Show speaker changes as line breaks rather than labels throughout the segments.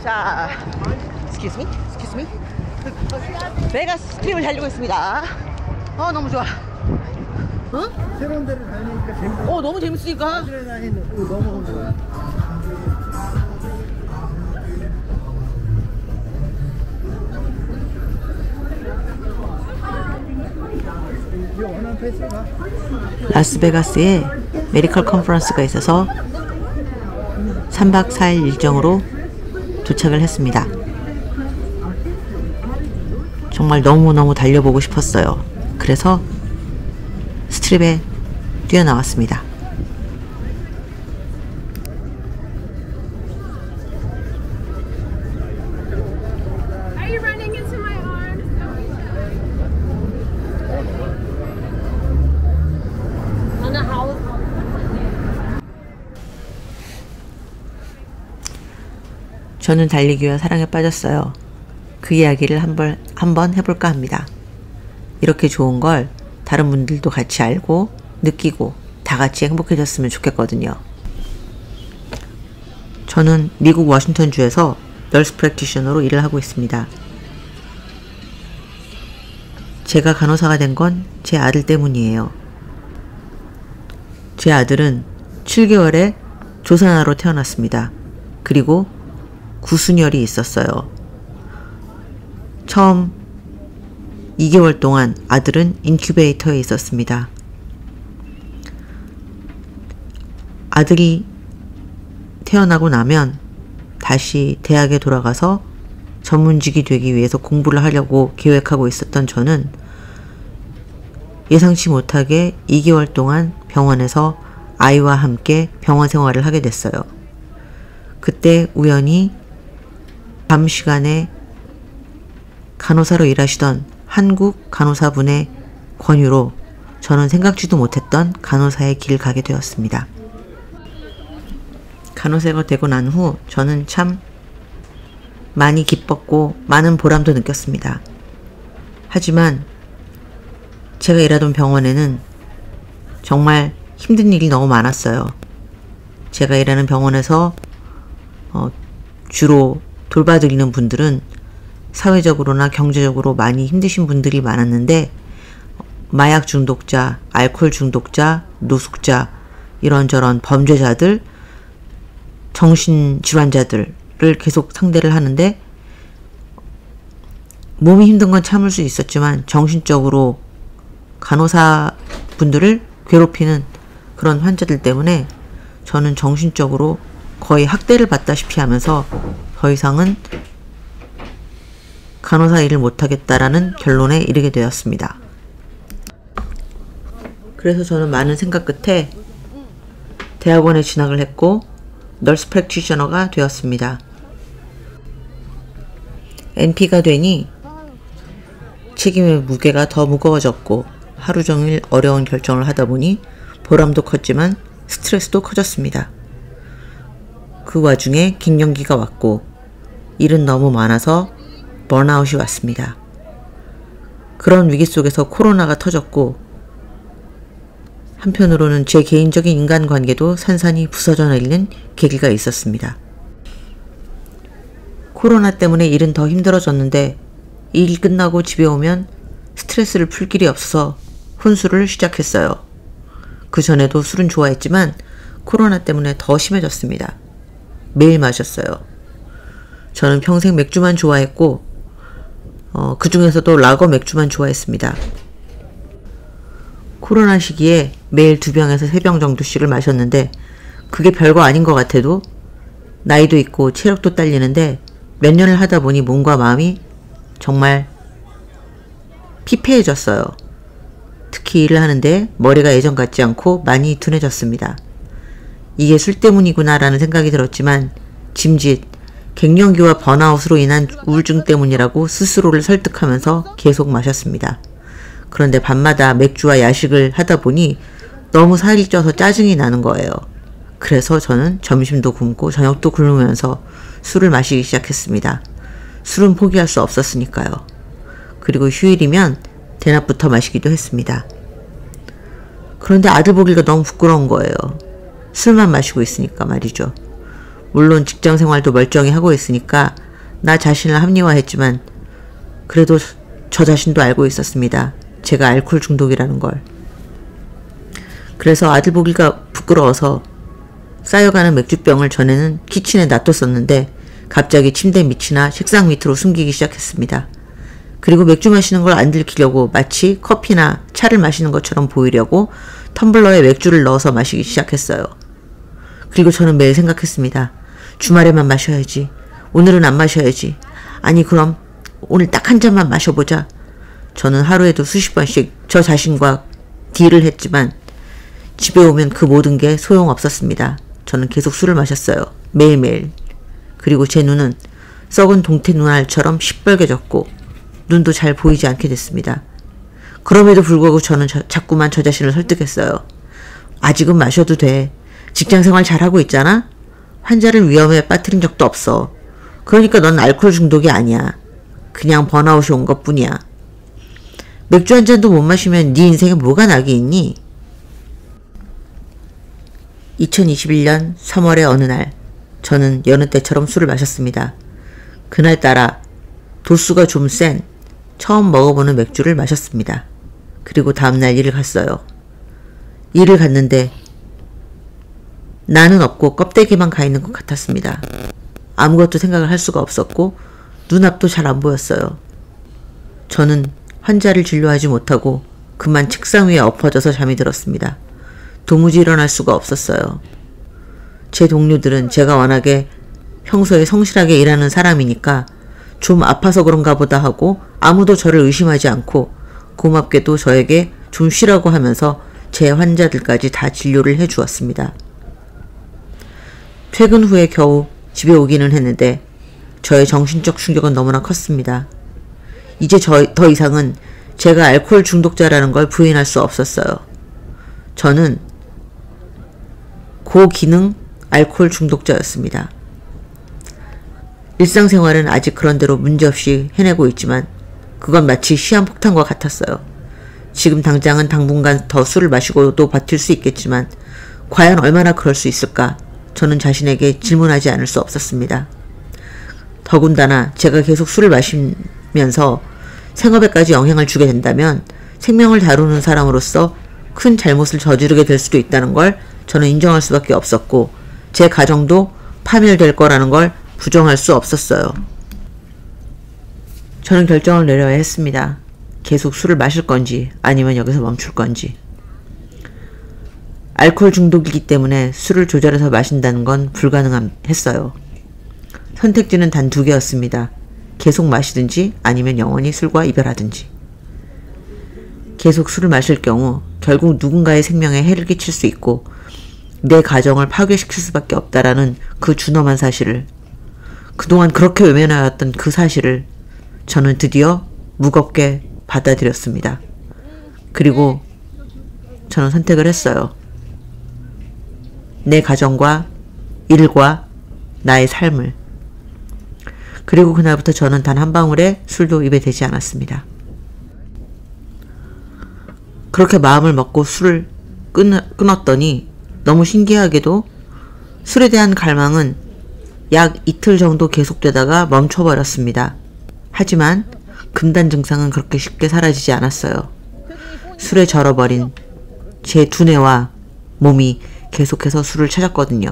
자, excuse me. 베가스 스트립을 달리고 있습니다. 너무 좋아.
새로운 데를 다니니까 재밌어.
너무 재밌으니까.
너무 좋아.
라스베가스에 메디컬 컨퍼런스가 있어서 3박 4일 일정으로 도착을 했습니다. 정말 너무너무 달려보고 싶었어요. 그래서 스트립에 뛰어나왔습니다.
Are you running into my arms?
저는 달리기와 사랑에 빠졌어요. 그 이야기를 한번 해볼까 합니다. 이렇게 좋은 걸 다른 분들도 같이 알고 느끼고 다 같이 행복해졌으면 좋겠거든요. 저는 미국 워싱턴주에서 널스 프랙티셔너로 일을 하고 있습니다. 제가 간호사가 된 건 제 아들 때문이에요. 제 아들은 7개월에 조산아로 태어났습니다. 그리고 구순열이 있었어요. 처음 2개월 동안 아들은 인큐베이터에 있었습니다. 아들이 태어나고 나면 다시 대학에 돌아가서 전문직이 되기 위해서 공부를 하려고 계획하고 있었던 저는 예상치 못하게 2개월 동안 병원에서 아이와 함께 병원 생활을 하게 됐어요. 그때 우연히 밤 시간에 간호사로 일하시던 한국 간호사분의 권유로 저는 생각지도 못했던 간호사의 길을 가게 되었습니다. 간호사가 되고 난 후 저는 참 많이 기뻤고 많은 보람도 느꼈습니다. 하지만 제가 일하던 병원에는 정말 힘든 일이 너무 많았어요. 제가 일하는 병원에서 주로 돌봐드리는 분들은 사회적으로나 경제적으로 많이 힘드신 분들이 많았는데 마약 중독자, 알코올 중독자, 노숙자, 이런저런 범죄자들, 정신질환자들을 계속 상대를 하는데 몸이 힘든 건 참을 수 있었지만 정신적으로 간호사 분들을 괴롭히는 그런 환자들 때문에 저는 정신적으로 거의 학대를 받다시피 하면서 더 이상은 간호사 일을 못하겠다라는 결론에 이르게 되었습니다. 그래서 저는 많은 생각 끝에 대학원에 진학을 했고 널스 프랙티셔너가 되었습니다. NP가 되니 책임의 무게가 더 무거워졌고 하루 종일 어려운 결정을 하다 보니 보람도 컸지만 스트레스도 커졌습니다. 그 와중에 갱년기가 왔고 일은 너무 많아서 번아웃이 왔습니다. 그런 위기 속에서 코로나가 터졌고 한편으로는 제 개인적인 인간관계도 산산이 부서져 내리는 계기가 있었습니다. 코로나 때문에 일은 더 힘들어졌는데 일 끝나고 집에 오면 스트레스를 풀 길이 없어서 혼술을 시작했어요. 그 전에도 술은 좋아했지만 코로나 때문에 더 심해졌습니다. 매일 마셨어요. 저는 평생 맥주만 좋아했고 그 중에서도 라거 맥주만 좋아했습니다. 코로나 시기에 매일 2병에서 3병 정도씩을 마셨는데 그게 별거 아닌 것 같아도 나이도 있고 체력도 딸리는데 몇 년을 하다 보니 몸과 마음이 정말 피폐해졌어요. 특히 일을 하는데 머리가 예전 같지 않고 많이 둔해졌습니다. 이게 술 때문이구나 라는 생각이 들었지만 짐짓 갱년기와 번아웃으로 인한 우울증 때문이라고 스스로를 설득하면서 계속 마셨습니다. 그런데 밤마다 맥주와 야식을 하다 보니 너무 살이 쪄서 짜증이 나는 거예요. 그래서 저는 점심도 굶고 저녁도 굶으면서 술을 마시기 시작했습니다. 술은 포기할 수 없었으니까요. 그리고 휴일이면 대낮부터 마시기도 했습니다. 그런데 아들 보기가 너무 부끄러운 거예요. 술만 마시고 있으니까 말이죠. 물론 직장생활도 멀쩡히 하고 있으니까 나 자신을 합리화했지만 그래도 저 자신도 알고 있었습니다. 제가 알코올 중독이라는 걸. 그래서 아들 보기가 부끄러워서 쌓여가는 맥주병을 전에는 키친에 놔뒀었는데 갑자기 침대 밑이나 책상 밑으로 숨기기 시작했습니다. 그리고 맥주 마시는 걸 안 들키려고 마치 커피나 차를 마시는 것처럼 보이려고 텀블러에 맥주를 넣어서 마시기 시작했어요. 그리고 저는 매일 생각했습니다. 주말에만 마셔야지. 오늘은 안 마셔야지. 아니 그럼 오늘 딱 한 잔만 마셔보자. 저는 하루에도 수십 번씩 저 자신과 딜을 했지만 집에 오면 그 모든 게 소용없었습니다. 저는 계속 술을 마셨어요. 매일매일. 그리고 제 눈은 썩은 동태 눈알처럼 시뻘개졌고 눈도 잘 보이지 않게 됐습니다. 그럼에도 불구하고 저는 자꾸만 저 자신을 설득했어요. 아직은 마셔도 돼. 직장생활 잘하고 있잖아? 환자를 위험에 빠뜨린 적도 없어. 그러니까 넌 알코올 중독이 아니야. 그냥 번아웃이 온 것뿐이야. 맥주 한 잔도 못 마시면 네 인생에 뭐가 낙이 있니? 2021년 3월의 어느 날 저는 여느 때처럼 술을 마셨습니다. 그날따라 도수가 좀 센 처음 먹어보는 맥주를 마셨습니다. 그리고 다음날 일을 갔어요. 일을 갔는데 나는 없고 껍데기만 가 있는 것 같았습니다. 아무것도 생각을 할 수가 없었고 눈앞도 잘 안 보였어요. 저는 환자를 진료하지 못하고 그만 책상 위에 엎어져서 잠이 들었습니다. 도무지 일어날 수가 없었어요. 제 동료들은 제가 워낙에 평소에 성실하게 일하는 사람이니까 좀 아파서 그런가 보다 하고 아무도 저를 의심하지 않고 고맙게도 저에게 좀 쉬라고 하면서 제 환자들까지 다 진료를 해주었습니다. 퇴근 후에 겨우 집에 오기는 했는데 저의 정신적 충격은 너무나 컸습니다. 이제 더 이상은 제가 알코올 중독자라는 걸 부인할 수 없었어요. 저는 고기능 알코올 중독자였습니다. 일상생활은 아직 그런대로 문제없이 해내고 있지만 그건 마치 시한폭탄과 같았어요. 지금 당장은 당분간 더 술을 마시고도 버틸 수 있겠지만 과연 얼마나 그럴 수 있을까? 저는 자신에게 질문하지 않을 수 없었습니다. 더군다나 제가 계속 술을 마시면서 생업에까지 영향을 주게 된다면 생명을 다루는 사람으로서 큰 잘못을 저지르게 될 수도 있다는 걸 저는 인정할 수밖에 없었고 제 가정도 파멸될 거라는 걸 부정할 수 없었어요. 저는 결정을 내려야 했습니다. 계속 술을 마실 건지 아니면 여기서 멈출 건지. 알코올 중독이기 때문에 술을 조절해서 마신다는 건 불가능했어요. 선택지는 단 두 개였습니다. 계속 마시든지 아니면 영원히 술과 이별하든지. 계속 술을 마실 경우 결국 누군가의 생명에 해를 끼칠 수 있고 내 가정을 파괴시킬 수밖에 없다라는 그 준엄한 사실을, 그동안 그렇게 외면해왔던 그 사실을 저는 드디어 무겁게 받아들였습니다. 그리고 저는 선택을 했어요. 내 가정과 일과 나의 삶을. 그리고 그날부터 저는 단 한 방울의 술도 입에 대지 않았습니다. 그렇게 마음을 먹고 술을 끊었더니 너무 신기하게도 술에 대한 갈망은 약 이틀 정도 계속되다가 멈춰버렸습니다. 하지만 금단 증상은 그렇게 쉽게 사라지지 않았어요. 술에 절어버린 제 두뇌와 몸이 계속해서 술을 찾았거든요.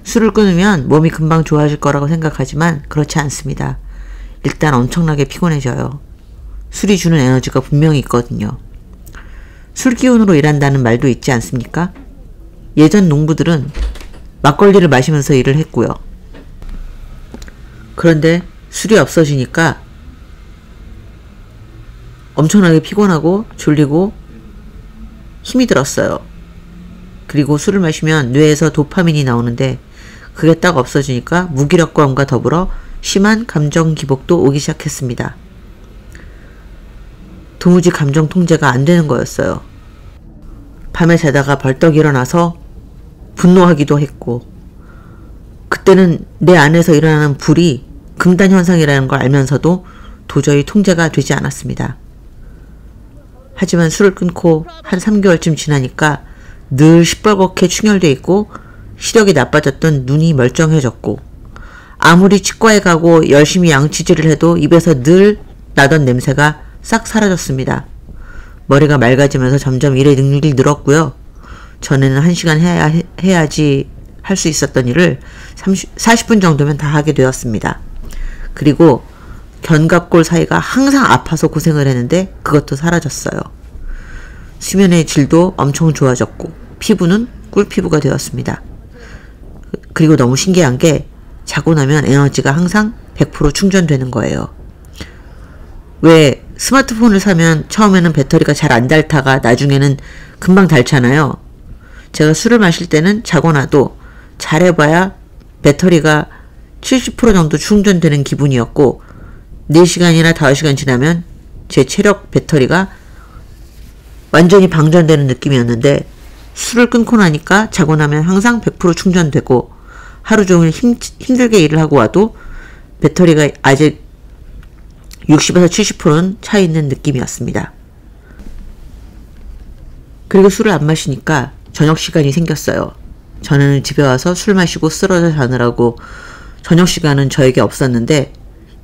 술을 끊으면 몸이 금방 좋아질 거라고 생각하지만 그렇지 않습니다. 일단 엄청나게 피곤해져요. 술이 주는 에너지가 분명히 있거든요. 술 기운으로 일한다는 말도 있지 않습니까? 예전 농부들은 막걸리를 마시면서 일을 했고요. 그런데 술이 없어지니까 엄청나게 피곤하고 졸리고 힘이 들었어요. 그리고 술을 마시면 뇌에서 도파민이 나오는데 그게 딱 없어지니까 무기력감과 더불어 심한 감정 기복도 오기 시작했습니다. 도무지 감정 통제가 안 되는 거였어요. 밤에 자다가 벌떡 일어나서 분노하기도 했고, 그때는 내 안에서 일어나는 불이 금단 현상이라는 걸 알면서도 도저히 통제가 되지 않았습니다. 하지만 술을 끊고 한 3개월쯤 지나니까 늘 시뻘겋게 충혈돼 있고 시력이 나빠졌던 눈이 멀쩡해졌고 아무리 치과에 가고 열심히 양치질을 해도 입에서 늘 나던 냄새가 싹 사라졌습니다. 머리가 맑아지면서 점점 일의 능률이 늘었고요. 전에는 1시간 해야지 할 수 있었던 일을 40분 정도면 다 하게 되었습니다. 그리고 견갑골 사이가 항상 아파서 고생을 했는데 그것도 사라졌어요. 수면의 질도 엄청 좋아졌고 피부는 꿀피부가 되었습니다. 그리고 너무 신기한 게 자고 나면 에너지가 항상 100% 충전되는 거예요. 왜 스마트폰을 사면 처음에는 배터리가 잘 안 닳다가 나중에는 금방 닳잖아요. 제가 술을 마실 때는 자고 나도 잘해봐야 배터리가 70% 정도 충전되는 기분이었고 4시간이나 5시간 지나면 제 체력 배터리가 완전히 방전되는 느낌이었는데 술을 끊고 나니까 자고 나면 항상 100% 충전되고 하루 종일 힘들게 일을 하고 와도 배터리가 아직 60에서 70%는 차 있는 느낌이었습니다. 그리고 술을 안 마시니까 저녁 시간이 생겼어요. 전에는 집에 와서 술 마시고 쓰러져 자느라고 저녁 시간은 저에게 없었는데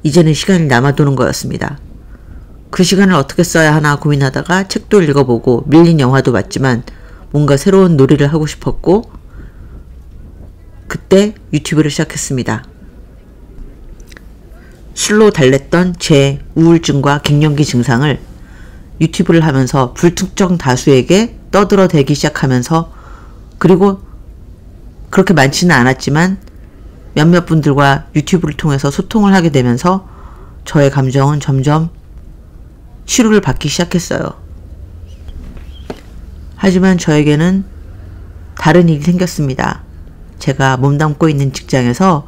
이제는 시간이 남아도는 거였습니다. 그 시간을 어떻게 써야 하나 고민하다가 책도 읽어보고 밀린 영화도 봤지만 뭔가 새로운 놀이를 하고 싶었고 그때 유튜브를 시작했습니다. 술로 달랬던 제 우울증과 갱년기 증상을 유튜브를 하면서 불특정 다수에게 떠들어대기 시작하면서 그리고 그렇게 많지는 않았지만 몇몇 분들과 유튜브를 통해서 소통을 하게 되면서 저의 감정은 점점 치료를 받기 시작했어요. 하지만 저에게는 다른 일이 생겼습니다. 제가 몸담고 있는 직장에서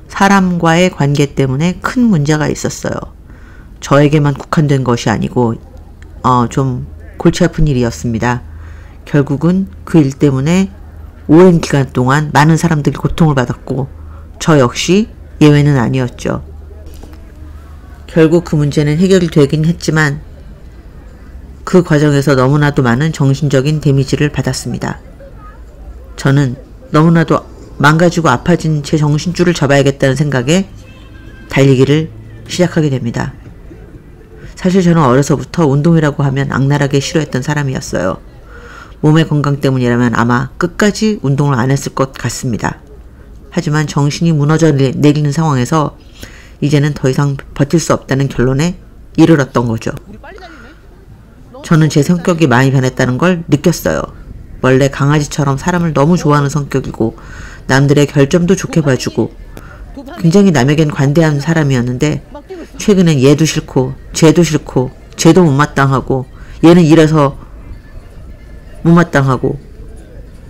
사람과의 관계 때문에 큰 문제가 있었어요. 저에게만 국한된 것이 아니고 좀 골치 아픈 일이었습니다. 결국은 그 일 때문에 오랜 기간 동안 많은 사람들이 고통을 받았고 저 역시 예외는 아니었죠. 결국 그 문제는 해결이 되긴 했지만 그 과정에서 너무나도 많은 정신적인 데미지를 받았습니다. 저는 너무나도 망가지고 아파진 제 정신줄을 잡아야겠다는 생각에 달리기를 시작하게 됩니다. 사실 저는 어려서부터 운동이라고 하면 악랄하게 싫어했던 사람이었어요. 몸의 건강 때문이라면 아마 끝까지 운동을 안 했을 것 같습니다. 하지만 정신이 무너져 내리는 상황에서 이제는 더 이상 버틸 수 없다는 결론에 이르렀던 거죠. 저는 제 성격이 많이 변했다는 걸 느꼈어요. 원래 강아지처럼 사람을 너무 좋아하는 성격이고 남들의 결점도 좋게 봐주고 굉장히 남에겐 관대한 사람이었는데 최근엔 얘도 싫고 쟤도 못마땅하고 얘는 이래서 못마땅하고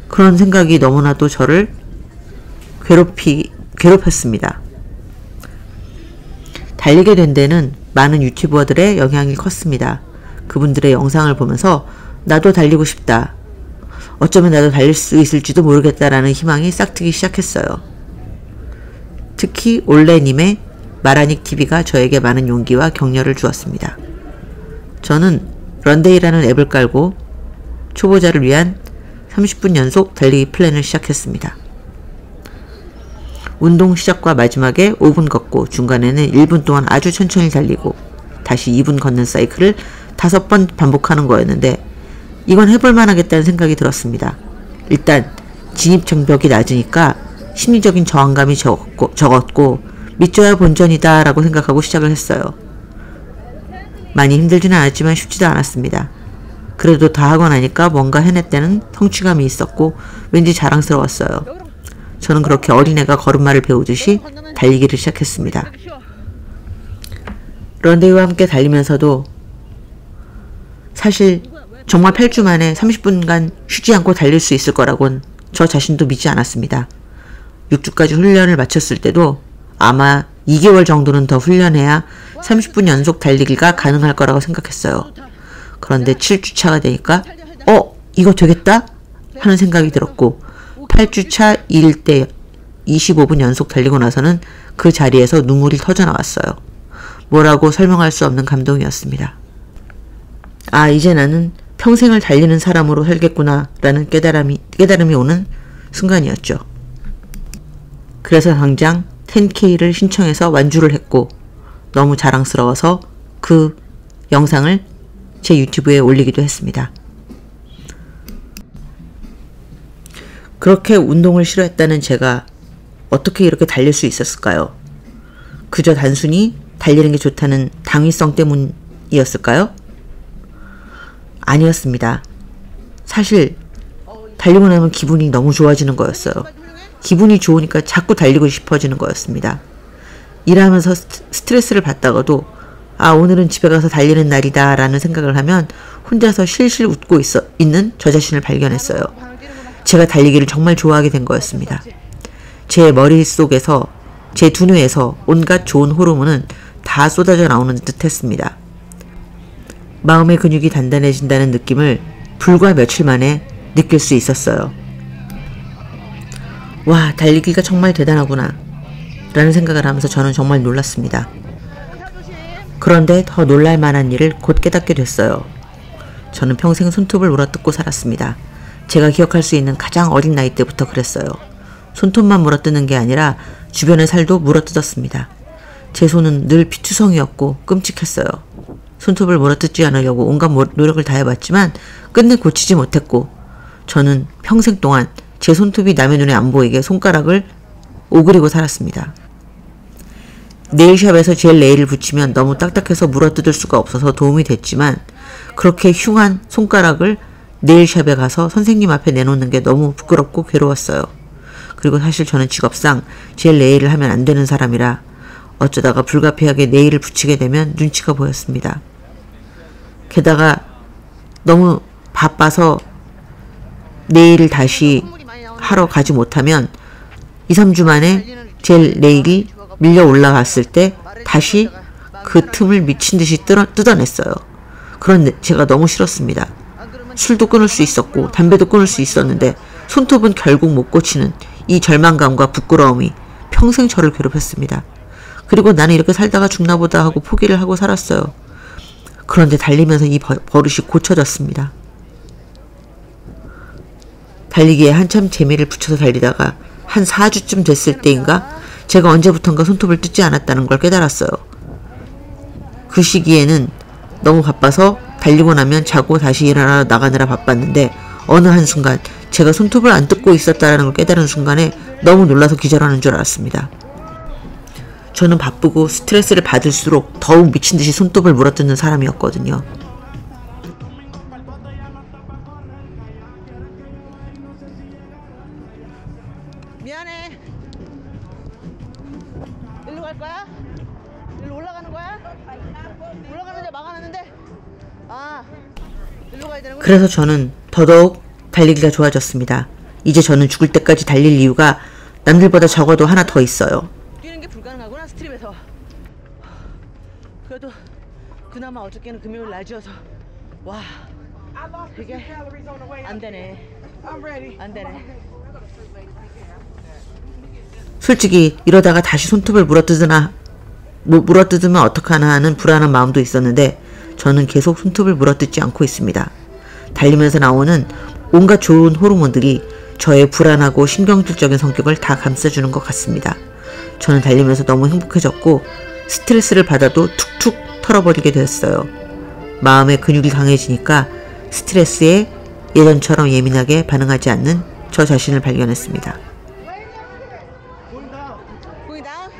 그런 생각이 너무나도 저를 괴롭혔습니다. 달리게 된 데는 많은 유튜버들의 영향이 컸습니다. 그분들의 영상을 보면서 나도 달리고 싶다. 어쩌면 나도 달릴 수 있을지도 모르겠다라는 희망이 싹트기 시작했어요. 특히 올레님의 마라닉TV가 저에게 많은 용기와 격려를 주었습니다. 저는 런데이라는 앱을 깔고 초보자를 위한 30분 연속 달리기 플랜을 시작했습니다. 운동 시작과 마지막에 5분 걷고 중간에는 1분 동안 아주 천천히 달리고 다시 2분 걷는 사이클을 5번 반복하는 거였는데 이건 해볼만 하겠다는 생각이 들었습니다. 일단 진입장벽이 낮으니까 심리적인 저항감이 적었고 믿져야 본전이다 라고 생각하고 시작을 했어요. 많이 힘들지는 않았지만 쉽지도 않았습니다. 그래도 다 하고 나니까 뭔가 해냈다는 성취감이 있었고 왠지 자랑스러웠어요. 저는 그렇게 어린애가 걸음마를 배우듯이 달리기를 시작했습니다. 런데이와 함께 달리면서도 사실 정말 8주 만에 30분간 쉬지 않고 달릴 수 있을 거라곤 저 자신도 믿지 않았습니다. 6주까지 훈련을 마쳤을 때도 아마 2개월 정도는 더 훈련해야 30분 연속 달리기가 가능할 거라고 생각했어요. 그런데 7주차가 되니까 이거 되겠다? 하는 생각이 들었고 8주차 1대 25분 연속 달리고 나서는 그 자리에서 눈물이 터져나왔어요. 뭐라고 설명할 수 없는 감동이었습니다. 아, 이제 나는 평생을 달리는 사람으로 살겠구나 라는 깨달음이 오는 순간이었죠. 그래서 당장 10K를 신청해서 완주를 했고 너무 자랑스러워서 그 영상을 제 유튜브에 올리기도 했습니다. 그렇게 운동을 싫어했다는 제가 어떻게 이렇게 달릴 수 있었을까요? 그저 단순히 달리는 게 좋다는 당위성 때문이었을까요? 아니었습니다. 사실 달리고 나면 기분이 너무 좋아지는 거였어요. 기분이 좋으니까 자꾸 달리고 싶어지는 거였습니다. 일하면서 스트레스를 받다가도 아, 오늘은 집에 가서 달리는 날이다 라는 생각을 하면 혼자서 실실 웃고 있는 저 자신을 발견했어요. 제가 달리기를 정말 좋아하게 된 거였습니다. 제 머릿속에서, 제 두뇌에서 온갖 좋은 호르몬은 다 쏟아져 나오는 듯 했습니다. 마음의 근육이 단단해진다는 느낌을 불과 며칠 만에 느낄 수 있었어요. 와, 달리기가 정말 대단하구나 라는 생각을 하면서 저는 정말 놀랐습니다. 그런데 더 놀랄만한 일을 곧 깨닫게 됐어요. 저는 평생 손톱을 물어뜯고 살았습니다. 제가 기억할 수 있는 가장 어린 나이 때부터 그랬어요. 손톱만 물어뜯는 게 아니라 주변의 살도 물어뜯었습니다. 제 손은 늘 피투성이었고 끔찍했어요. 손톱을 물어뜯지 않으려고 온갖 노력을 다해봤지만 끝내 고치지 못했고 저는 평생 동안 제 손톱이 남의 눈에 안 보이게 손가락을 오그리고 살았습니다. 네일샵에서 젤 네일을 붙이면 너무 딱딱해서 물어뜯을 수가 없어서 도움이 됐지만 그렇게 흉한 손가락을 네일샵에 가서 선생님 앞에 내놓는 게 너무 부끄럽고 괴로웠어요. 그리고 사실 저는 직업상 젤 네일을 하면 안 되는 사람이라 어쩌다가 불가피하게 네일을 붙이게 되면 눈치가 보였습니다. 게다가 너무 바빠서 네일을 다시 하러 가지 못하면 2, 3주 만에 젤 네일이 밀려 올라갔을 때 다시 그 틈을 미친 듯이 뜯어냈어요. 그런데 제가 너무 싫었습니다. 술도 끊을 수 있었고 담배도 끊을 수 있었는데 손톱은 결국 못 고치는 이 절망감과 부끄러움이 평생 저를 괴롭혔습니다. 그리고 나는 이렇게 살다가 죽나 보다 하고 포기를 하고 살았어요. 그런데 달리면서 이 버릇이 고쳐졌습니다. 달리기에 한참 재미를 붙여서 달리다가 한 4주쯤 됐을 때인가 제가 언제부턴가 손톱을 뜯지 않았다는 걸 깨달았어요. 그 시기에는 너무 바빠서 달리고 나면 자고 다시 일어나 나가느라 바빴는데 어느 한순간 제가 손톱을 안 뜯고 있었다는 걸 깨달은 순간에 너무 놀라서 기절하는 줄 알았습니다. 저는 바쁘고 스트레스를 받을수록 더욱 미친듯이 손톱을 물어뜯는 사람이었거든요.
미안해. 일로 갈 거야? 일로 올라가는 거야? 올라가는데 막아놨는데? 아, 일로 가야 되는 거야?
그래서 저는 더더욱 달리기가 좋아졌습니다. 이제 저는 죽을 때까지 달릴 이유가 남들보다 적어도 하나 더 있어요.
뛰는 게 불가능하구나, 스트립에서. 그래도 그나마 어저께는 금요일 낮이어서 와, 이게 안 되네. 안 되네.
솔직히 이러다가 다시 손톱을 물어뜯으면 어떡하나 하는 불안한 마음도 있었는데 저는 계속 손톱을 물어뜯지 않고 있습니다. 달리면서 나오는 온갖 좋은 호르몬들이 저의 불안하고 신경질적인 성격을 다 감싸주는 것 같습니다. 저는 달리면서 너무 행복해졌고 스트레스를 받아도 툭툭 털어버리게 되었어요. 마음의 근육이 강해지니까 스트레스에 예전처럼 예민하게 반응하지 않는 저 자신을 발견했습니다.
쿨다운?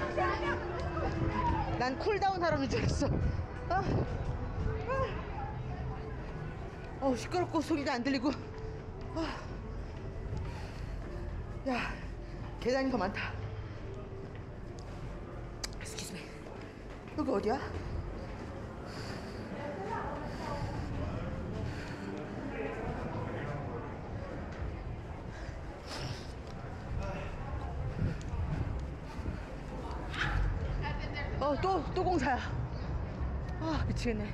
난 쿨다운 하라는 줄 알았어. 시끄럽고 소리도 안 들리고. 야, 계단이 더 많다. Excuse me. 여기 어디야? 또 공사야. 미치겠네.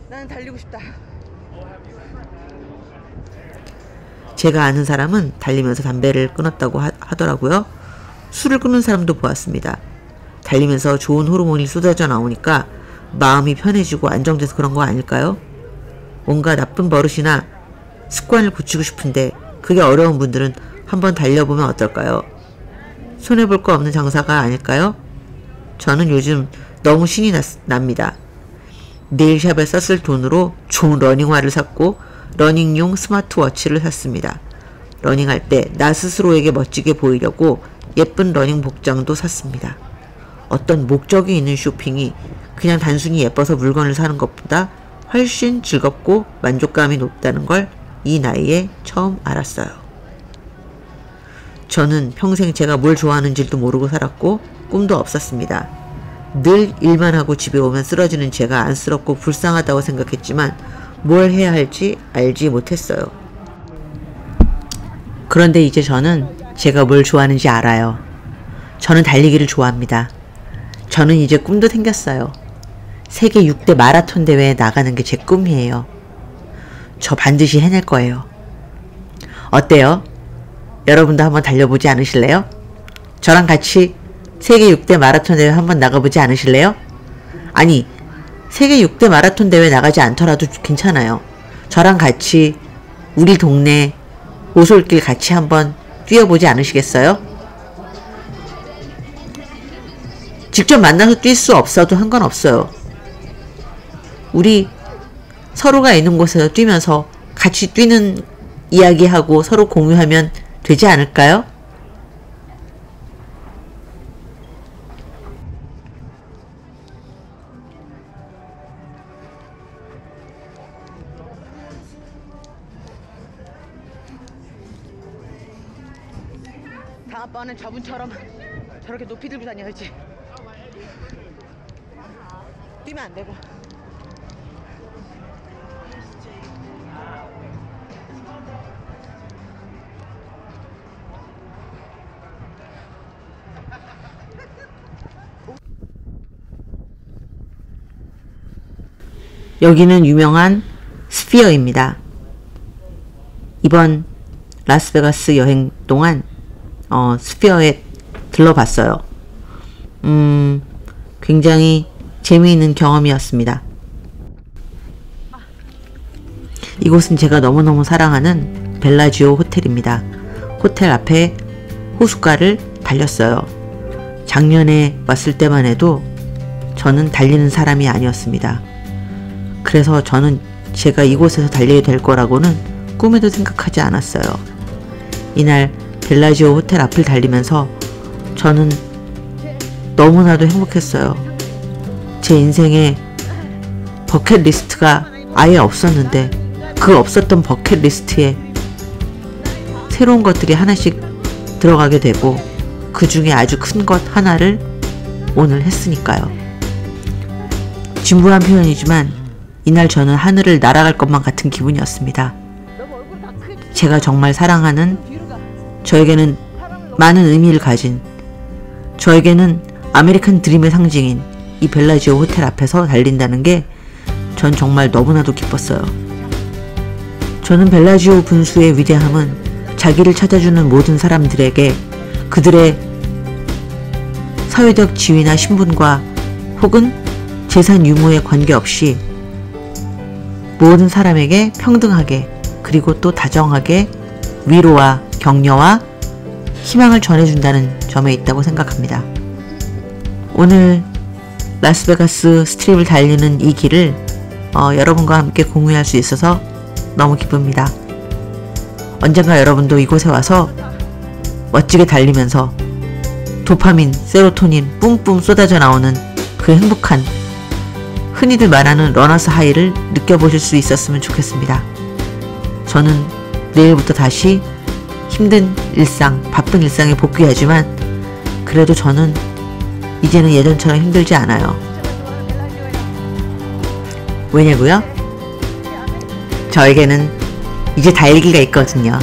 나는 달리고 싶다.
제가 아는 사람은 달리면서 담배를 끊었다고 하더라고요. 술을 끊는 사람도 보았습니다. 달리면서 좋은 호르몬이 쏟아져 나오니까 마음이 편해지고 안정돼서 그런 거 아닐까요? 뭔가 나쁜 버릇이나 습관을 고치고 싶은데 그게 어려운 분들은 한번 달려보면 어떨까요? 손해볼 거 없는 장사가 아닐까요? 저는 요즘 너무 신이 납니다. 네일샵에 썼을 돈으로 좋은 러닝화를 샀고 러닝용 스마트워치를 샀습니다. 러닝할 때 나 스스로에게 멋지게 보이려고 예쁜 러닝 복장도 샀습니다. 어떤 목적이 있는 쇼핑이 그냥 단순히 예뻐서 물건을 사는 것보다 훨씬 즐겁고 만족감이 높다는 걸 이 나이에 처음 알았어요. 저는 평생 제가 뭘 좋아하는지도 모르고 살았고 꿈도 없었습니다. 늘 일만 하고 집에 오면 쓰러지는 제가 안쓰럽고 불쌍하다고 생각했지만 뭘 해야 할지 알지 못했어요. 그런데 이제 저는 제가 뭘 좋아하는지 알아요. 저는 달리기를 좋아합니다. 저는 이제 꿈도 생겼어요. 세계 6대 마라톤 대회에 나가는 게 제 꿈이에요. 저 반드시 해낼 거예요. 어때요? 여러분도 한번 달려보지 않으실래요? 저랑 같이 세계 6대 마라톤 대회 한번 나가보지 않으실래요? 아니, 세계 6대 마라톤 대회 나가지 않더라도 괜찮아요. 저랑 같이 우리 동네 오솔길 같이 한번 뛰어보지 않으시겠어요? 직접 만나서 뛸 수 없어도 상관없어요. 우리 서로가 있는 곳에서 뛰면서 같이 뛰는 이야기하고 서로 공유하면 되지 않을까요?
다음번엔 저분처럼 저렇게 높이 들고 다녀야지. 뛰면 안 되고.
여기는 유명한 스피어입니다. 이번 라스베가스 여행 동안 스피어에 들러봤어요. 굉장히 재미있는 경험이었습니다. 이곳은 제가 너무너무 사랑하는 벨라지오 호텔입니다. 호텔 앞에 호숫가를 달렸어요. 작년에 왔을 때만 해도 저는 달리는 사람이 아니었습니다. 그래서 저는 제가 이곳에서 달리게 될 거라고는 꿈에도 생각하지 않았어요. 이날 벨라지오 호텔 앞을 달리면서 저는 너무나도 행복했어요. 제 인생에 버킷리스트가 아예 없었는데 그 없었던 버킷리스트에 새로운 것들이 하나씩 들어가게 되고 그 중에 아주 큰 것 하나를 오늘 했으니까요. 진부한 표현이지만 이날 저는 하늘을 날아갈 것만 같은 기분이었습니다. 제가 정말 사랑하는, 저에게는 많은 의미를 가진, 저에게는 아메리칸 드림의 상징인 이 벨라지오 호텔 앞에서 달린다는 게 전 정말 너무나도 기뻤어요. 저는 벨라지오 분수의 위대함은 자기를 찾아주는 모든 사람들에게 그들의 사회적 지위나 신분과 혹은 재산 유무에 관계없이 모든 사람에게 평등하게 그리고 또 다정하게 위로와 격려와 희망을 전해준다는 점에 있다고 생각합니다. 오늘 라스베가스 스트립을 달리는 이 길을 여러분과 함께 공유할 수 있어서 너무 기쁩니다. 언젠가 여러분도 이곳에 와서 멋지게 달리면서 도파민, 세로토닌 뿜뿜 쏟아져 나오는 그 행복한, 흔히들 말하는 러너스 하이를 느껴보실 수 있었으면 좋겠습니다. 저는 내일부터 다시 힘든 일상, 바쁜 일상에 복귀하지만 그래도 저는 이제는 예전처럼 힘들지 않아요. 왜냐고요? 저에게는 이제 달리기가 있거든요.